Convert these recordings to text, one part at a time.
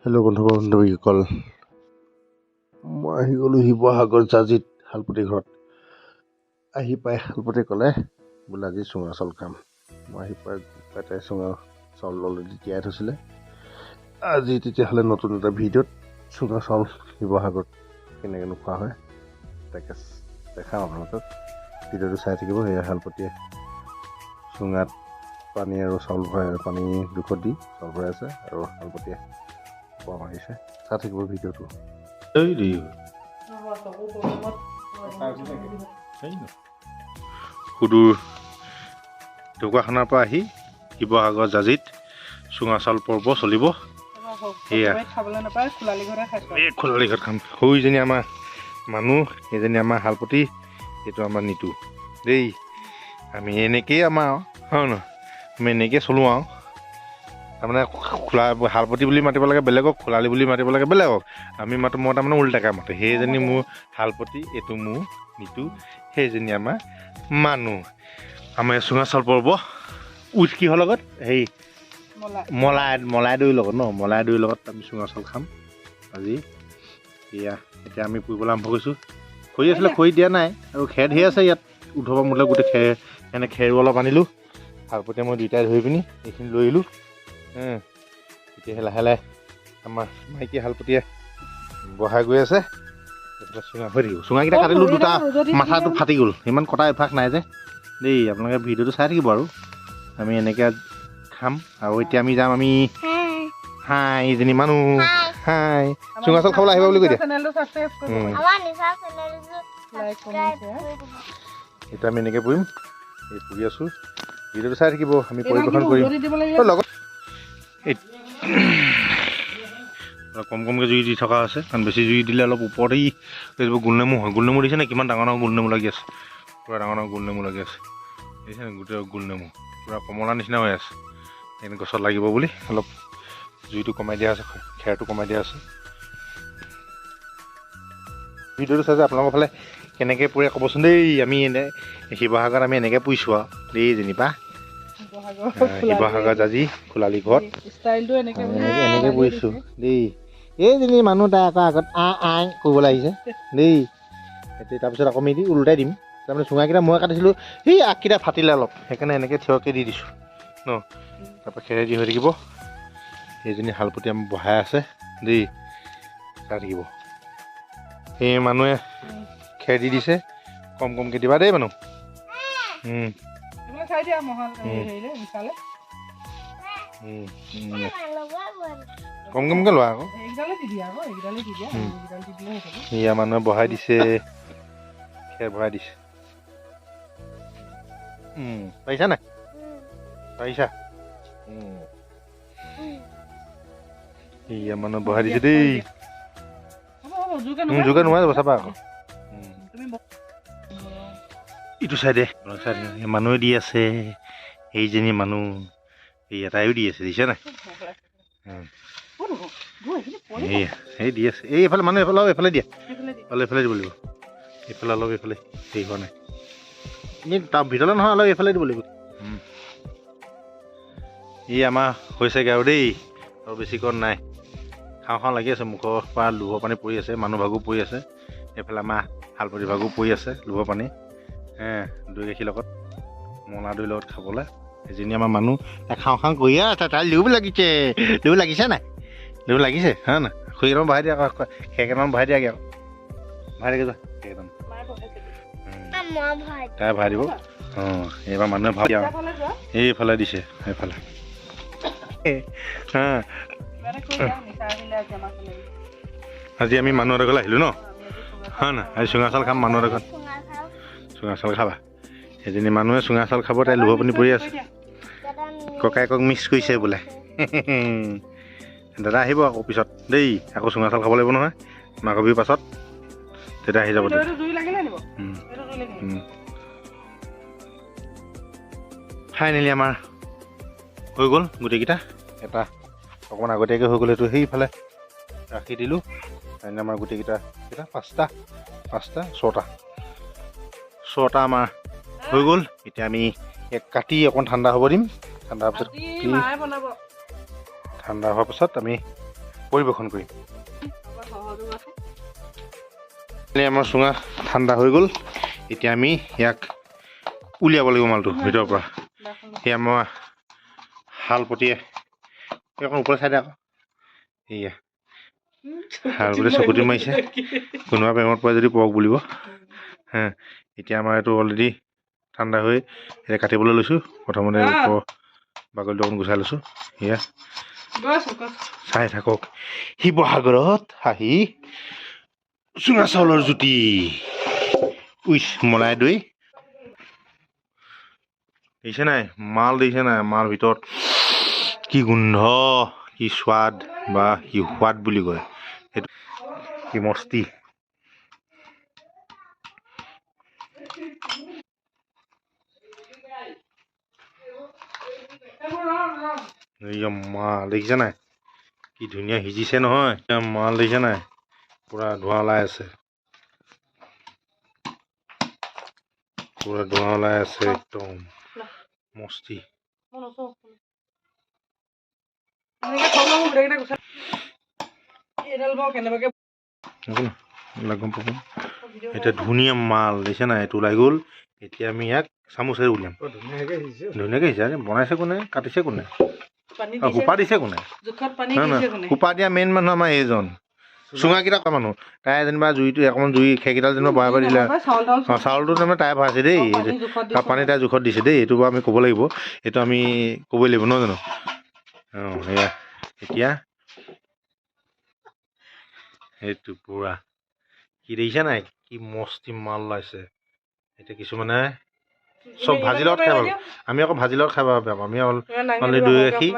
Hello' বান্ধৱীসকল, মই আহি গ'লোঁ শিৱসাগৰ জাজিত শালপতি ঘৰত। আহি পাই শালপতি ক'লে বোলে আজি চুঙা চাউল খাম। মই আহি পাই তাতে চুঙা চাউল অলৰেডি তিয়াই থৈছিলে। আজি তেতিয়াহ'লে নতুন এটা ভিডিঅ'ত চুঙা চাউল শিৱসাগৰত কেনেকৈ নোখোৱা হয় তাকে দেখাম আপোনালোকক। ভিডিঅ'টো চাই থাকিব। সেয়া শালপতিয়ে চুঙাত পানী আৰু চাউল ভৰাই পানী জোখত দি চাউল ভৰাই আছে আৰু শালপতিয়ে মাৰিছে। চাই থাকিব ভিডিঅ'টো। সুদূৰ ঢকুৱাখানাৰ পৰা আহি শিৱসাগৰ জাজিত চুঙা চাউল পৰ্ব চলিব। সেয়া এই খোলালি ঘৰত খাম। সৌজনী আমাৰ মানুহ, এইজনী আমাৰ শালপতি, এইটো আমাৰ নিতু দেই। আমি এনেকেই আমাৰ হয় নহয়, আমি এনেকেই চলোঁ আৰু। তাৰমানে খোলা শালপতি বুলি মাতিব লাগে বেলেগক, খোলালি বুলি মাতিব লাগে বেলেগক। আমি মাতো, মই তাৰমানে উল্টাকৈ মাতো। সেইজনী মোৰ শালপতি, এইটো মোৰ নিতু, সেইজনী আমাৰ মানুহ। আমাৰ চুঙা চাউল পৰ্ব উইথ কিহৰ লগত, হেৰি মলাই দৈৰ লগত ন, মলাই দৈৰ লগত আমি চুঙা চাউল খাম আজি। এয়া এতিয়া আমি পুৰিবলৈ আৰম্ভ কৰিছোঁ। খৰি আছিলে, খৰি দিয়া নাই আৰু খেৰ ধেৰ আছে ইয়াত। উদ্ধৱ মোলে গোটেই খেৰ, এনে খেৰো অলপ আনিলোঁ। শালপতিয়ে মই দুয়োটাই ধৰি পিনি এইখিনি লৈ আহিলোঁ। এতিয়া লাহে লাহে আমাৰ মাইকী শালপতিয়ে বহাই গৈ আছে। চুঙা হৈ থাকিব। চুঙাকেইটা কাটিলোঁ, দুটা মাথাটো ফাটি গ'ল। ইমান কটা অভ্যাস নাই যে দেই। আপোনালোকে ভিডিঅ'টো চাই থাকিব আৰু। আমি এনেকৈ খাম আৰু এতিয়া আমি যাম। আমি হাই এইজনী মানুহ, হাই চুঙা চাউল খাবলৈ আহিবা বুলি কৈ দিয়া। এতিয়া আমি এনেকৈ পুৰিম। এই পুৰি আছোঁ, ভিডিঅ'টো চাই থাকিব। আমি পৰিৱেশন কৰিম লগত। কম কমকৈ জুই দি থকা আছে, কাৰণ বেছি জুই দিলে অলপ ওপৰতেই গোলনেমু হয়। গোলনেমু দিছে নে কিমান ডাঙৰ ডাঙৰ গোলনেমু লাগি আছে, পূৰা ডাঙৰ ডাঙৰ গোলনেমু লাগি আছে। দেখিছে নে গোটেই গোলনেমু পূৰা কমলা নিচিনা হৈ আছে। এনে গছত লাগিব বুলি অলপ জুইটো কমাই দিয়া আছে, খেৰটো কমাই দিয়া আছে। ভিডিঅ'টো চাই যে আপোনালোকৰ ফালে কেনেকৈ পুৰে ক'বচোন দেই। আমি এনে শিৱসাগৰত আমি এনেকৈ পুৰিছোঁ আৰু দেই। যেনিবা শিৱসাগৰ জাজি খোলালি ঘৰত এনেকৈ পুৰিছোঁ দেই। এইজনী মানুহ তাই আকৌ আগত আই কৰিবলৈ আহিছে দেই। তাৰপিছত আকৌ আমি ওলোটাই দিম। তাৰমানে চুঙাকেইটা মই কাটিছিলোঁ, সেই আগকেইটা ফাটিলে অলপ, সেইকাৰণে এনেকৈ থিয়কৈ দি দিছোঁ ন। তাৰপৰা খেৰেদি হৈ থাকিব। সেইজনী শালপতি আমি বহাই আছে দেই, চাই থাকিব। সেই মানুহে খেৰ দি দিছে, কম কমকৈ দিবা দেই মানুহ। কম কমকৈ লোৱা আকৌ। এয়া মানুহে বহাই দিছে, খেৰ ভৰাই দিছে। পাৰিছা নাই? পাৰিছা? এয়া মানুহে বহাই দিছে দেই। যোগাৰ নোহোৱা যাব, চাবা আকৌ। ইটো চাইডে মানুহে দি আছে। সেইজনী মানুহ এই এটাইও দি আছে, দিছে নাই? এই দি আছে। এইফালে মানুহ এইফালে অলপ এইফালে দিয়া, অলপ এইফালে দিব লাগিব। এইফালে অলপ এইফালে হেৰি হোৱা নাই, এনেই তাৰ ভিতৰলৈ নহয়, অলপ এইফালে দিব লাগিব। ই আমাৰ হৈছেগৈ আৰু দেই, আৰু বেছি কণ নাই। খাওঁ খাওঁ লাগি আছে, মুখৰ পৰা লোভৰ পানী পৰি আছে। মানুহ ভাগো পৰি আছে, এইফালে আমাৰ শালপতি ভাগো পৰি আছে লোভৰ পানী। দৈ গাখীৰ লগত, মলা দৈৰ লগত খাবলৈ এজনী আমাৰ মানুহ তাই খাওঁ খাওঁ কৰিয়ে আছে। তাই লোভ লাগিছে, লোভ লাগিছে নাই? লোভ লাগিছে হয় নাই? খৰি কেইটামান বহাই দিয়া আকৌ, খেৰ কেইটামান বহাই দিয়াগৈ আকৌ। বহাই দিয়াগৈ যোৱা খেৰ কেইটামান, তাই ভৰাই দিব। এইবাৰ মানুহে ভাব দিয়া, এইফালে দিছে সেইফালে। আজি আমি মানুহ এটা ঘৰলৈ আহিলোঁ ন, হয় নাই? আজি চুঙা চাউল খাম মানুহ এটা ঘৰত। চুঙা চাউল খাবা। সেইজনী মানুহে চুঙা চাউল খাব, তাই লোভৰ পানী পৰি আছে। ককায়েকক মিক্স কৰিছে বোলে। দাদা আহিব আকৌ পিছত দেই, আকৌ চুঙা চাউল খাব লাগিব নহয় মাঘৰ বিহুৰ পাছত, তেতিয়া আহি যাব। ফাইনেলি আমাৰ হৈ গ'ল গোটেইকেইটা। এটা অকণমান আগতীয়াকৈ হৈ গ'ল, সেইটো সেইফালে ৰাখি দিলোঁ। ফাইনেলি আমাৰ গোটেইকেইটা পাঁচটা ছটা আমাৰ হৈ গ'ল। এতিয়া আমি কাটি অকণ ঠাণ্ডা হ'ব দিম। ঠাণ্ডা হোৱাৰ পাছত আমি পৰিৱেশন কৰিম। আমাৰ চুঙা ঠাণ্ডা হৈ গ'ল, এতিয়া আমি ইয়াক উলিয়াব লাগিব মালটো ভিতৰৰ পৰা। সেয়া মই শালপতিয়ে অকণ ওপৰৰ চাইডে আকৌ সেয়া শালপতি চকুটি মাৰিছে, কোনোবা প্ৰেমত পৰে যদি পৰক বুলিব। হা, এতিয়া আমাৰ এইটো অলৰেডি ঠাণ্ডা হৈ এতিয়া কাটিবলৈ লৈছোঁ। প্ৰথমতে ওপৰ বাগলিটো অকণ গুচাই লৈছোঁ। সেয়া চাই থাকক, শিৱসাগৰত আহি চুঙা চাউলৰ জুতি উইচ মলাই দৈ দেখিছে নাই, মাল দেখিছে নাই, মাল ভিতৰত কি গোন্ধ, কি স্বাদ বা কি সোৱাদ বুলি কয় সেইটো, কি মস্তি। মাল দেখিছে নাই, কি ধুনীয়া সিজিছে নহয়। মাল দেখিছে নাই, পুৰা ধোঁৱা ওলাই আছে, পুৰা ধোঁৱা ওলাই আছে, একদম মস্তি। এতিয়া ধুনীয়া মাল দেখিছে নাই, এইটো ওলাই গ'ল। এতিয়া আমি ইয়াক চামুচেৰে উলিয়াম। ধুনীয়াকৈ সিজা বনাইছে কোনে, কাটিছে কোনে, সোপা দিছে কোনে, সোপা দিয়া মেইন মানুহ আমাৰ এইজন চুঙাকেইটা মানুহ। তাই যেনিবা জুইটো অকণমান জুই খেৰকেইডাল যেনিবা বঢ়াই বঢ়াই দিলে। চাউলটো যেনিবা তাই ভৰাইছে দেই, পানী তাই জোখত দিছে দেই, এইটো বাৰু আমি ক'ব লাগিব, এইটো আমি ক'বই লাগিব নহয় জানো। অঁ সেয়া এতিয়া সেইটো পুৰা কি দেখিছা নাই, কি মস্তি মাল ওলাইছে। এতিয়া কিছুমানে চব ভাজি লগত খাই ভাল, আমি আকৌ ভাজি লগত খাই ভাল পাওঁ। আমি অনলি দৈ গাখীৰ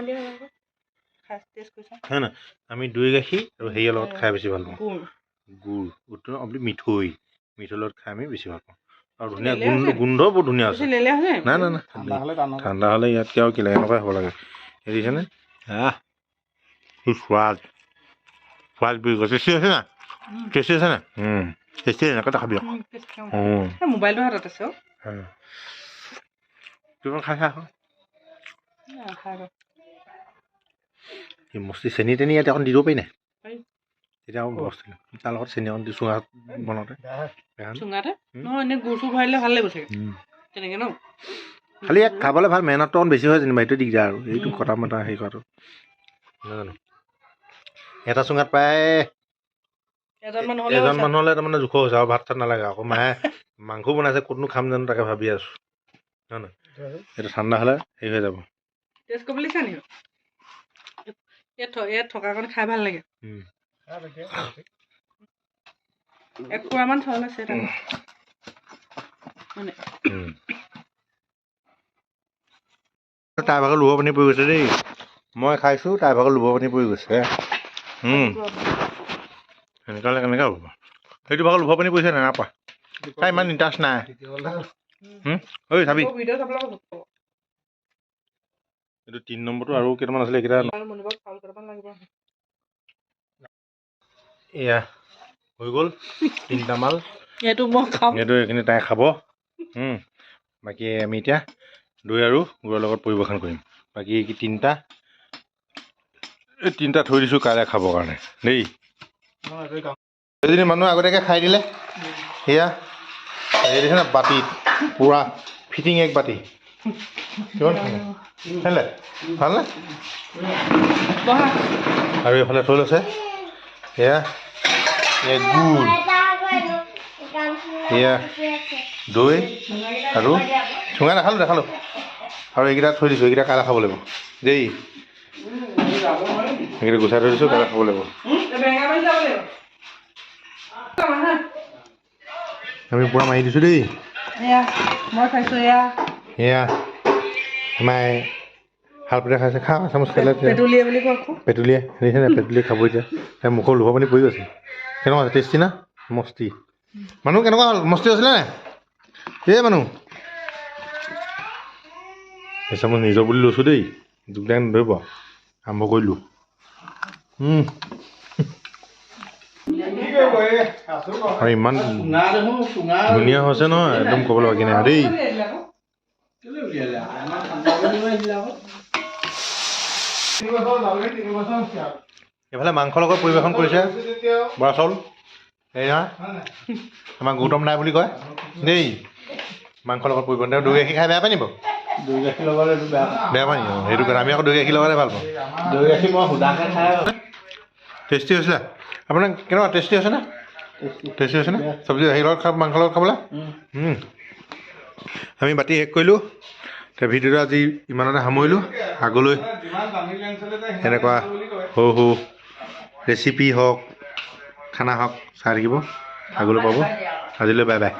হয় না, আমি দৈ গাখীৰ আৰু হেৰিয়ৰ লগত খাই বেছি ভাল পাওঁ, গুড় মিঠৈ লগত খাই আমি বেছি ভাল পাওঁ। আৰু ধুনীয়া গোন্ধ বহুত ধুনীয়া আছে। নাই নাই নাই, ঠাণ্ডা হ'লে ইয়াতকৈ আৰু কি লাগে, এনেকুৱাই হ'ব লাগে। দেখিছেনে, সোৱাদ সোৱাদ বুলি কৈছে, টেষ্টি আছে না, টেষ্টি আছে না, টেষ্টি এনেকৈ খাবি আকৌ। মোবাইলটো হাতত আছে তুমি খাই খা কি মস্তি। চেনি তেনি ইয়াত অকণ দি দিব পাৰি নাই, তেতিয়া আকৌ বস্তু তাৰ লগত চেনি অকণ দি চুঙা বনাওঁতে খালি ইয়াক খাবলৈ ভাল, মেহনতটো অকণ বেছি হয় যেনিবা, এইটো দিগদাৰ আৰু এইটো কটা মটা হেৰি কৰাটো নাজানো। এটা চুঙাত প্ৰায় এজন মানুহ হ'লে তাৰমানে জোখৰ হৈছে আৰু ভাত চাত নালাগে। আকৌ মায়ে মাংস বনাইছে, ক'তনো খাম জানো তাকে ভাবি আছোঁ হয় নহয়। এইটো ঠাণ্ডা হ'লে হেৰি হৈ যাব। টেষ্ট কৰিব লাগিছে নি, ইয়াত থকাকণ খাই ভাল লাগে। এক পোৱামান চাউল আছে তাইৰ ভাগৰ লোভৰ পানী পৰি গৈছে দেই, মই খাইছোঁ তাইৰ ভাগৰ লোভৰ পানী পৰি গৈছে। সেনেকুৱা হ'লে কেনেকৈ হ'ব, সেইটো ভাগৰ লোভৰ পানী পৰিছে নাই, নাপা তাই ইমান ইণ্টাৰেষ্ট নাই। ঐ চাবি এইটো 3 নম্বৰটো আৰু কেইটামান আছিলে, এইকেইটা এয়া হৈ গ'ল 3টা মাল। এইটো মই খাম, এইটো এইখিনি তাই খাব। বাকী আমি এতিয়া দৈ আৰু গুড়ৰ লগত পৰিৱেশন কৰিম। বাকী এই 3টা থৈ দিছোঁ কাইলৈ খাবৰ কাৰণে দেই। এজনী মানুহ আগতীয়াকৈ খাই দিলে, সেয়া এই দেখিছে না বাতিত পূৰা ফিটিং এক বাতি। কিমান খালে ভালনে, আৰু এইফালে থৈ লৈছে সেয়া গুড়, সেয়া দৈ আৰু চুঙা নাখালোঁ আৰু এইকেইটা থৈ দিছোঁ, এইকেইটা কাইলৈ খাব লাগিব দেই। এইকেইটা গুচাই থৈ দিছোঁ, কাইলৈ খাব লাগিব। আমি পূৰা মাৰি দিছোঁ দেই। মই খাইছোঁ এয়া আমাৰ শালপতি খাইছে, খা চামুচ খালে পেটুলিয়ে বুলি কয়, পেটুলিয়ে দেখিছে নাই, পেটুলিয়ে খাব এতিয়া। তাই মুখৰ লোভৰ পানী পৰি গৈছে। কেনেকুৱা আছে, টেষ্টি না, মস্তি। মানুহ কেনেকুৱা হ'ল, মস্তি হৈছিলে নাই এই মানুহ। চামুচ নিজৰ বুলি লৈছোঁ দেই, দুগদাই নধৰিব, আৰম্ভ কৰিলোঁ। আৰু ইমান ধুনীয়া হৈছে নহয়, একদম ক'বলৈ বাকী নাই দেই। এইফালে মাংসৰ লগত পৰিৱেশন কৰিছে বৰা চাউল এয়া আমাৰ গৌতম নাই বুলি কয় দেই মাংসৰ লগত পৰিৱেশন তেওঁ দৈ গাখীৰ খাই বেয়া পায় নি বাৰু দৈ গাখীৰ লগত এইটো বেয়া পায় নি সেইটো কাৰণে আমি আকৌ দৈ গাখীৰ লগালে ভাল পাওঁ দৈ গাখীৰ মই সুদাকৈ খাই টেষ্টি হৈছিলে আপোনাৰ কেনেকুৱা টেষ্টি হৈছেনে টেষ্টি হৈছেনে চব্জি গাখীৰ লগত মাংসৰ লগত খাবলৈ আমি বাতি শেষ কৰিলোঁ এতিয়া ভিডিঅ'টো আজি ইমানতে সামৰিলোঁ আগলৈ এনেকুৱা সৰু সৰু ৰেচিপি হওক খানা হওক চাই থাকিব আগলৈ পাব আজিলৈ বাই বাই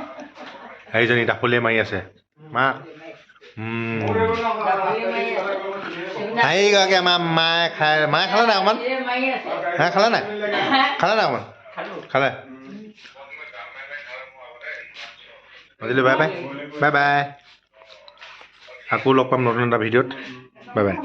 এইজনী ডাফলীয়ে মাৰি আছে মা এইগৰাকী আমাৰ মায়ে খালে নাই অকণমান হা খালে নাই অকণমান খালে আজিলৈ বাই বাই বাই বাই আকৌ লগ পাম নতুন এটা ভিডিঅ'ত বাই বাই